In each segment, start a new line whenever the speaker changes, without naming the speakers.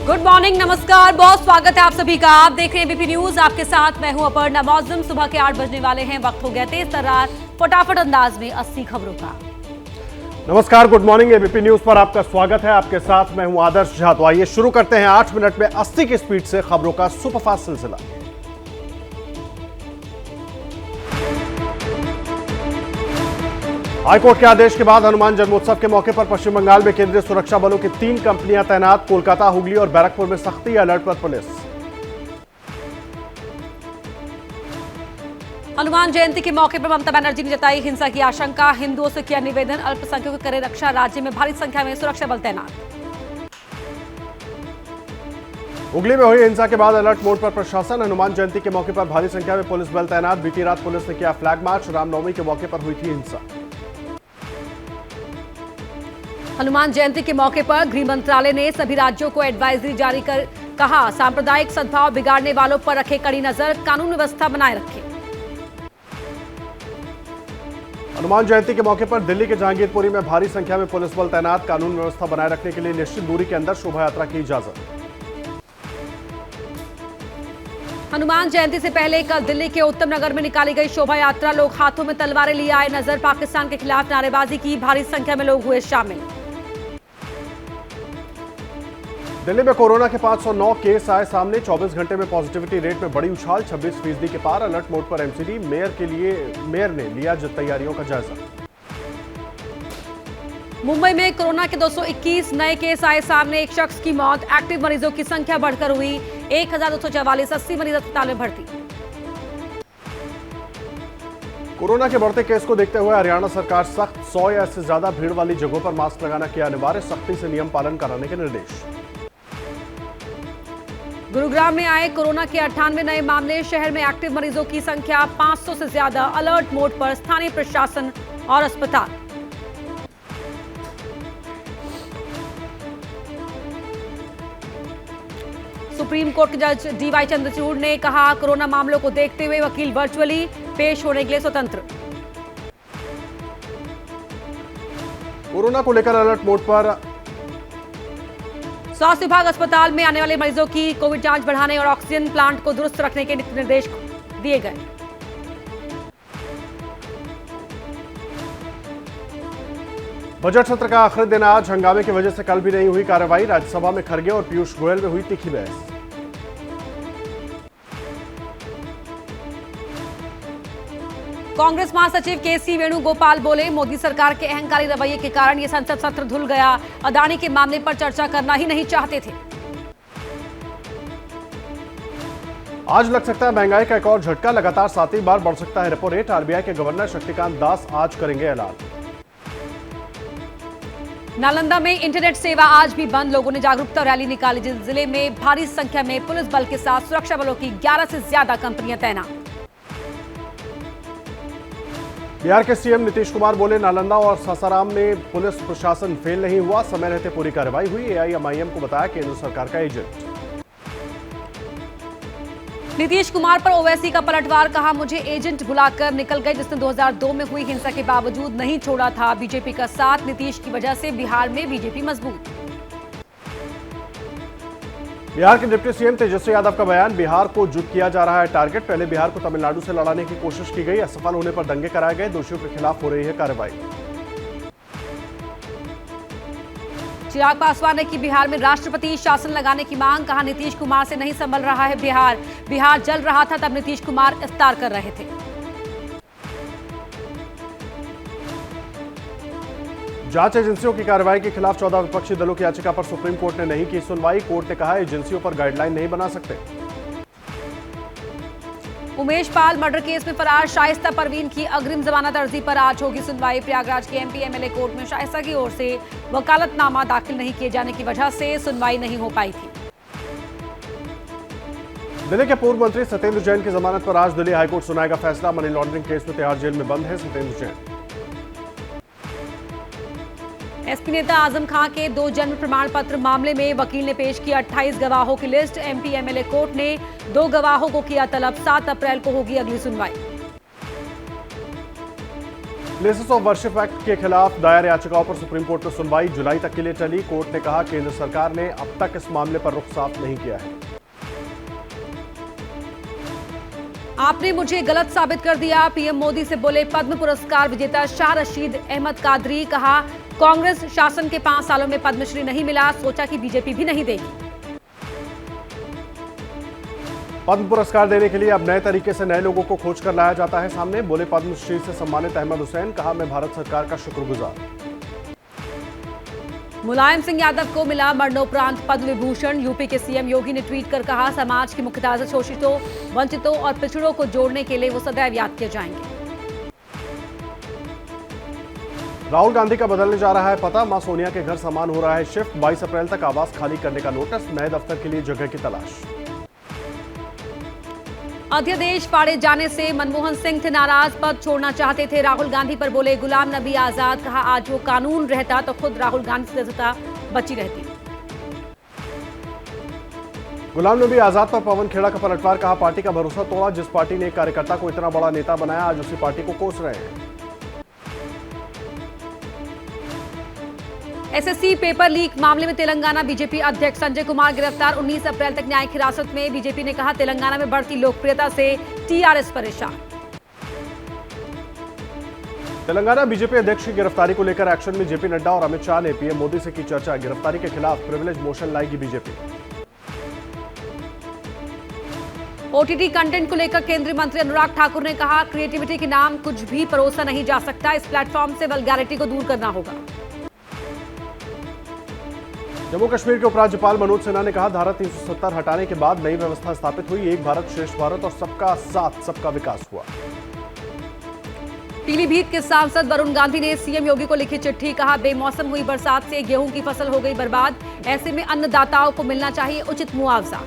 Good morning, नमस्कार, बहुत स्वागत है आप सभी का। आप देख रहे हैं एबीपी न्यूज। आपके साथ मैं हूं अपर्णा मौजम। सुबह के 8 बजने वाले हैं, वक्त हो गया तेज तर्रार फटाफट अंदाज में 80 खबरों का।
नमस्कार, गुड मॉर्निंग। एबीपी न्यूज पर आपका स्वागत है। आपके साथ मैं हूं आदर्श झा। तो आइए शुरू करते हैं 8 मिनट में 80 की स्पीड से खबरों का सुपरफास्ट सिलसिला। हाईकोर्ट के आदेश के बाद हनुमान जन्मोत्सव के मौके पर पश्चिम बंगाल में केंद्रीय सुरक्षा बलों की 3 कंपनियां तैनात। कोलकाता, हुगली और बैरकपुर में सख्ती, अलर्ट पर पुलिस।
हनुमान जयंती के मौके पर ममता बनर्जी ने जताई हिंसा की आशंका। हिंदुओं से किया निवेदन, अल्पसंख्यकों की करे रक्षा। राज्य में भारी संख्या में सुरक्षा बल तैनात।
हुगली में हुई हिंसा के बाद अलर्ट मोड पर प्रशासन। हनुमान जयंती के मौके पर भारी संख्या में पुलिस बल तैनात। बीती रात पुलिस ने किया फ्लैग मार्च। रामनवमी के मौके पर हुई थी हिंसा।
हनुमान जयंती के मौके पर गृह मंत्रालय ने सभी राज्यों को एडवाइजरी जारी कर कहा, सांप्रदायिक सद्भाव बिगाड़ने वालों पर रखे कड़ी नजर, कानून व्यवस्था बनाए रखें।
हनुमान जयंती के मौके पर दिल्ली के जहांगीरपुरी में भारी संख्या में पुलिस बल तैनात। कानून व्यवस्था बनाए रखने के लिए निश्चित दूरी के अंदर शोभा यात्रा की इजाजत।
हनुमान जयंती से पहले कल दिल्ली के उत्तम नगर में निकाली गई शोभा यात्रा। लोग हाथों में तलवारें लिए आए नजर। पाकिस्तान के खिलाफ नारेबाजी की, भारी संख्या में लोग हुए शामिल।
दिल्ली में कोरोना के 509 केस आए सामने। 24 घंटे में पॉजिटिविटी रेट में बड़ी उछाल, 26% के पार। अलर्ट मोड पर एमसीडी। मेयर ने लिया तैयारियों का जायजा।
मुंबई में कोरोना के 221 नए केस आए सामने। एक शख्स की मौत। एक्टिव मरीजों की संख्या बढ़कर हुई 1244। 80 मरीज अस्पताल में भर्ती।
कोरोना के बढ़ते केस को देखते हुए हरियाणा सरकार सख्त। 100 या इससे ज्यादा भीड़ वाली जगहों पर मास्क लगाना किया अनिवार्य। सख्ती से नियम पालन कराने के निर्देश।
गुरुग्राम में आए कोरोना के 98 नए मामले। शहर में एक्टिव मरीजों की संख्या 500 से ज्यादा। अलर्ट मोड पर स्थानीय प्रशासन और अस्पताल। सुप्रीम कोर्ट के जज डीवाई चंद्रचूड़ ने कहा, कोरोना मामलों को देखते हुए वकील वर्चुअली पेश होने के लिए स्वतंत्र।
कोरोना को लेकर अलर्ट मोड पर
स्वास्थ्य विभाग अस्पताल में आने वाले मरीजों की कोविड जांच बढ़ाने और ऑक्सीजन प्लांट को दुरुस्त रखने के निर्देश दिए गए।
बजट सत्र का आखिरी दिन आज। हंगामे की वजह से कल भी नहीं हुई कार्रवाई। राज्यसभा में खड़गे और पीयूष गोयल में हुई तीखी बहस।
कांग्रेस महासचिव केसी वेणुगोपाल बोले, मोदी सरकार के अहंकारी रवैये के कारण ये संसद सत्र धुल गया। अदानी के मामले पर चर्चा करना ही नहीं चाहते थे।
आज लग सकता है महंगाई का एक और झटका। लगातार 7वीं बार बढ़ सकता है रेपो रेट। आरबीआई के गवर्नर शक्तिकांत दास आज करेंगे ऐलान।
नालंदा में इंटरनेट सेवा आज भी बंद। लोगों ने जागरूकता रैली निकाली। जिस जिले में भारी संख्या में पुलिस बल के साथ सुरक्षा बलों की 11 से ज्यादा कंपनियां तैनात।
बिहार के सीएम नीतीश कुमार बोले, नालंदा और सासाराम में पुलिस प्रशासन फेल नहीं हुआ। समय रहते पूरी कार्रवाई हुई। एआईएमआईएम को बताया केंद्र सरकार का एजेंट।
नीतीश कुमार पर ओवैसी का पलटवार। कहा, मुझे एजेंट बुलाकर निकल गए जिसने 2002 में हुई हिंसा के बावजूद नहीं छोड़ा था। बीजेपी का साथ। नीतीश की वजह से बिहार में बीजेपी मजबूत।
बिहार के डिप्टी सीएम तेजस्वी यादव का बयान, बिहार को जुट किया जा रहा है टारगेट। पहले बिहार को तमिलनाडु से लड़ाने की कोशिश की गई। असफल होने पर दंगे कराए गए। दोषियों के खिलाफ हो रही है कार्रवाई।
चिराग पासवान ने की बिहार में राष्ट्रपति शासन लगाने की मांग। कहा, नीतीश कुमार से नहीं संभल रहा है बिहार। बिहार जल रहा था तब नीतीश कुमार इफ्तार कर रहे थे।
जांच एजेंसियों की कार्रवाई के खिलाफ 14 विपक्षी दलों की याचिका पर सुप्रीम कोर्ट ने नहीं की सुनवाई। कोर्ट ने कहा, एजेंसियों पर गाइडलाइन नहीं बना सकते।
उमेश पाल मर्डर केस में फरार शाइस्ता परवीन की अग्रिम जमानत अर्जी पर आज होगी सुनवाई। प्रयागराज के एमपी एमएलए कोर्ट में शाइस्ता की ओर से वकालतनामा दाखिल नहीं किए जाने की वजह से सुनवाई नहीं हो पाई थी।
दिल्ली के पूर्व मंत्री सत्येंद्र जैन की जमानत पर आज दिल्ली हाईकोर्ट सुनाएगा फैसला। मनी लॉन्ड्रिंग केस में तिहाड़ जेल में बंद है सत्येंद्र जैन।
एसपी नेता आजम खां के 2 जन्म प्रमाण पत्र मामले में वकील ने पेश किया 28 गवाहों की लिस्ट। एमपी एमएलए कोर्ट ने 2 गवाहों को किया तलब। 7 अप्रैल को होगी अगली सुनवाई।
प्लेसेस ऑफ वर्शिप एक्ट के खिलाफ दायर याचिकाओं पर सुप्रीम कोर्ट में सुनवाई जुलाई तक के लिए चली। कोर्ट ने कहा केंद्र सरकार ने अब तक इस मामले पर रुख साफ नहीं किया है।
आपने मुझे गलत साबित कर दिया, पीएम मोदी से बोले पद्म पुरस्कार विजेता शाह रशीद अहमद कादरी। कहा कांग्रेस शासन के 5 सालों में पद्मश्री नहीं मिला, सोचा कि बीजेपी भी नहीं देगी।
पद्म पुरस्कार देने के लिए अब नए तरीके से नए लोगों को खोज कर लाया जाता है सामने, बोले पद्मश्री से सम्मानित अहमद हुसैन। कहा मैं भारत सरकार का शुक्रगुजार।
मुलायम सिंह यादव को मिला मरणोपरांत पद्म विभूषण। यूपी के सीएम योगी ने ट्वीट कर कहा समाज की मुख्यतः से शोषितों, वंचितों और पिछड़ों को जोड़ने के लिए वो सदैव याद किए जाएंगे।
राहुल गांधी का बदलने जा रहा है पता, मां सोनिया के घर सामान हो रहा है शिफ्ट। 22 अप्रैल तक आवास खाली करने का नोटिस, नए दफ्तर के लिए जगह की तलाश।
अध्यादेश फाड़े जाने से मनमोहन सिंह थे नाराज, पद छोड़ना चाहते थे। राहुल गांधी पर बोले गुलाम नबी आजाद। कहा आज वो कानून रहता तो खुद राहुल गांधी से सजा बची रहती।
गुलाम नबी आजाद पर पवन खेड़ा का पलटवार। कहा पार्टी का भरोसा तोड़ा, जिस पार्टी ने एक कार्यकर्ता को इतना बड़ा नेता बनाया आज उसी पार्टी को कोस रहे हैं।
एसएससी पेपर लीक मामले में तेलंगाना बीजेपी अध्यक्ष संजय कुमार गिरफ्तार। 19 अप्रैल तक न्यायिक हिरासत में। बीजेपी ने कहा तेलंगाना में बढ़ती लोकप्रियता से टीआरएस परेशान।
तेलंगाना बीजेपी अध्यक्ष की गिरफ्तारी को लेकर एक्शन में जेपी नड्डा और अमित शाह ने पीएम मोदी से की चर्चा। गिरफ्तारी के खिलाफ प्रिविलेज मोशन लाएगी बीजेपी।
ओटीटी कंटेंट को लेकर केंद्रीय मंत्री अनुराग ठाकुर ने कहा क्रिएटिविटी के नाम कुछ भी परोसा नहीं जा सकता, इस प्लेटफॉर्म से वल्गैरिटी को दूर करना होगा।
जम्मू कश्मीर के उपराज्यपाल मनोज सिन्हा ने कहा धारा 370 हटाने के बाद नई व्यवस्था स्थापित हुई, एक भारत श्रेष्ठ भारत और सबका साथ सबका विकास हुआ।
पीलीभीत के सांसद वरुण गांधी ने सीएम योगी को लिखी चिट्ठी। कहा बेमौसम हुई बरसात से गेहूं की फसल हो गई बर्बाद, ऐसे में अन्नदाताओं को मिलना चाहिए उचित मुआवजा।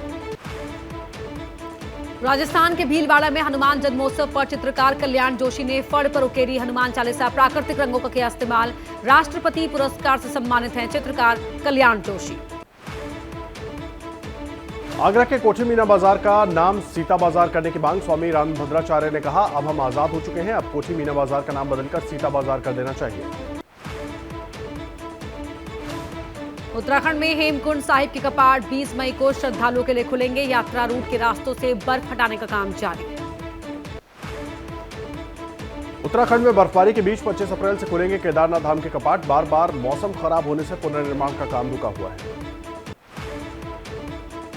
राजस्थान के भीलवाड़ा में हनुमान जन्मोत्सव पर चित्रकार कल्याण जोशी ने फड़ पर उकेरी हनुमान चालीसा, प्राकृतिक रंगों का किया इस्तेमाल। राष्ट्रपति पुरस्कार से सम्मानित हैं चित्रकार कल्याण जोशी।
आगरा के कोठी मीना बाजार का नाम सीता बाजार करने की मांग, स्वामी रामभद्राचार्य ने कहा अब हम आजाद हो चुके हैं, अब कोठी मीना बाजार का नाम बदलकर सीता बाजार कर देना चाहिए।
उत्तराखंड में हेमकुंड साहिब के कपाट 20 मई को श्रद्धालुओं के लिए खुलेंगे। यात्रा रूट के रास्तों से बर्फ हटाने का काम जारी।
उत्तराखंड में बर्फबारी के बीच 25 अप्रैल से खुलेंगे केदारनाथ धाम के कपाट। बार बार मौसम खराब होने से पुनर्निर्माण का काम रुका हुआ है।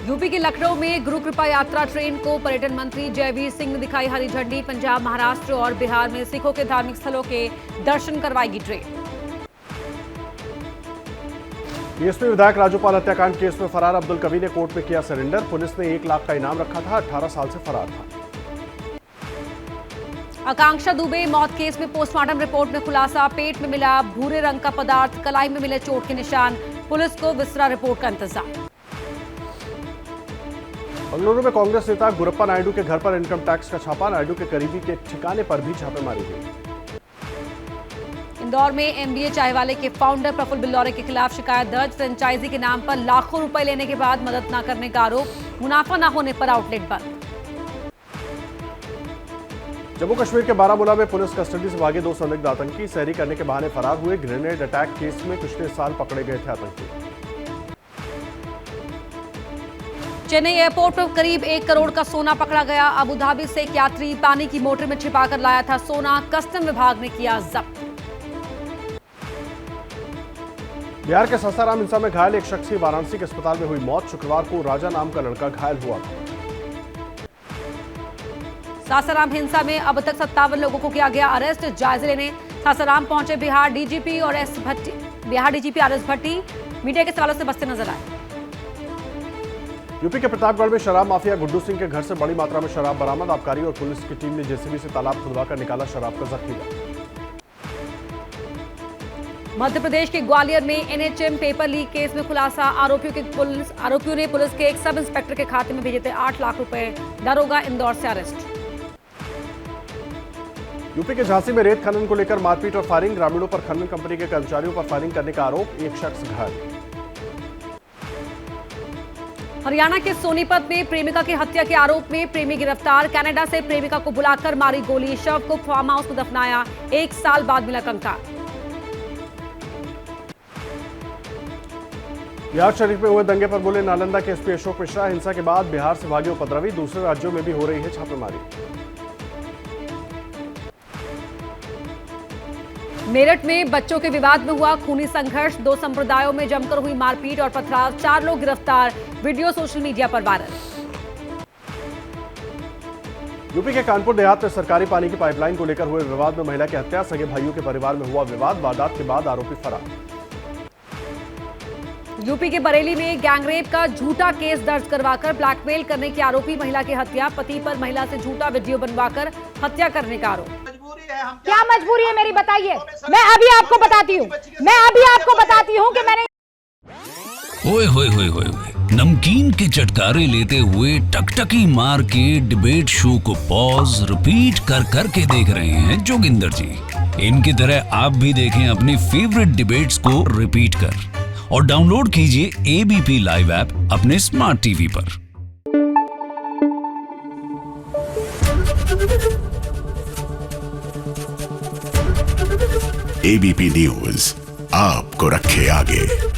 यूपी के लखनऊ में गुरु कृपा यात्रा ट्रेन को पर्यटन मंत्री जयवीर सिंह ने दिखाई हरी झंडी। पंजाब, महाराष्ट्र और बिहार में सिखों के धार्मिक स्थलों के दर्शन करवाएगी ट्रेन।
बीएसपी विधायक राजूपाल हत्याकांड केस में फरार अब्दुल कवी ने कोर्ट में किया सरेंडर। पुलिस ने 1 लाख का इनाम रखा था, 18 साल से फरार था।
आकांक्षा दुबे मौत केस में पोस्टमार्टम रिपोर्ट में खुलासा, पेट में मिला भूरे रंग का पदार्थ, कलाई में मिले चोट के निशान। पुलिस को विस्तारा रिपोर्ट का इंतजार।
बंगलुरु में कांग्रेस नेता गुरप्पा नायडू के घर पर इनकम टैक्स का छापा, नायडू के करीबी के ठिकाने पर भी छापेमारी हुई।
इंदौर में एमबीए चाय वाले के फाउंडर प्रफुल्ल बिल्लौरे के खिलाफ शिकायत दर्ज। फ्रेंचाइजी के नाम पर लाखों रुपए लेने के बाद मदद न करने का आरोप, मुनाफा न होने पर आउटलेट बंद।
जम्मू कश्मीर के बारामूला में पुलिस कस्टडी से भागे 2 संदिग्ध आतंकी सहरी करने के बहाने फरार हुए। ग्रेनेड अटैक केस में पिछले साल पकड़े गए थे आतंकी।
चेन्नई एयरपोर्ट पर करीब 1 करोड़ का सोना पकड़ा गया। अबू धाबी से एक यात्री पानी की मोटर में छिपाकर लाया था सोना, कस्टम विभाग ने किया जब्त।
बिहार के सासाराम हिंसा में घायल एक शख्स की वाराणसी के अस्पताल में हुई मौत। शुक्रवार को राजा नाम का लड़का घायल हुआ था।
सासाराम हिंसा में अब तक 57 लोगों को किया गया अरेस्ट। जायजे लेने सासाराम पहुंचे बिहार डीजीपी आर एस भट्टी मीडिया के सवालों से बचते नजर आए।
यूपी के प्रतापगढ़ में शराब माफिया गुड्डू सिंह के घर से बड़ी मात्रा में शराब बरामद। आबकारी और पुलिस की टीम ने जेसीबी से तालाब खुदवाकर निकाला शराब का जखीरा।
मध्य प्रदेश के ग्वालियर में एनएचएम पेपर लीक केस में खुलासा। आरोपियों ने पुलिस के एक सब इंस्पेक्टर के खाते में भेजे थे 8 लाख रुपए। दरोगा इंदौर से अरेस्ट।
यूपी के झांसी में रेत खनन को लेकर मारपीट और फायरिंग, ग्रामीणों पर खनन कंपनी के कर्मचारियों पर फायरिंग करने का आरोप, एक शख्स घायल।
हरियाणा के सोनीपत में प्रेमिका की हत्या के आरोप में प्रेमी गिरफ्तार। कनाडा से प्रेमिका को बुलाकर मारी गोली, शव को फार्म हाउस में दफनाया। 1 साल बाद मिला कंकाल।
बिहार शरीफ में हुए दंगे पर बोले नालंदा के एसपी अशोक मिश्रा। हिंसा के बाद बिहार से भागे उपद्रवी, दूसरे राज्यों में भी हो रही है छापेमारी।
मेरठ में बच्चों के विवाद में हुआ खूनी संघर्ष, 2 संप्रदायों में जमकर हुई मारपीट और पथराव, 4 लोग गिरफ्तार। वीडियो सोशल मीडिया पर वायरल।
यूपी के कानपुर देहात में सरकारी पानी की पाइपलाइन को लेकर हुए विवाद में महिला की हत्या, सगे भाइयों के परिवार में हुआ विवाद, वारदात के बाद आरोपी फरार।
यूपी के बरेली में गैंगरेप का झूठा केस दर्ज करवाकर ब्लैकमेल करने की आरोपी महिला की हत्या, पति पर महिला से झूठा वीडियो बनवाकर हत्या करने का आरोप।
क्या मजबूरी है मेरी, बताइए। मैं अभी आपको बताती हूँ कि मैंने
ओए होए होए होए नमकीन के चटकारे लेते हुए टकटकी मार के डिबेट शो को पॉज रिपीट कर करके देख रहे हैं जोगिंदर जी। इनकी तरह आप भी देखें अपनी फेवरेट डिबेट्स को रिपीट कर और डाउनलोड कीजिए एबीपी लाइव ऐप अपने स्मार्ट टीवी पर।
एबीपी न्यूज आपको रखे आगे।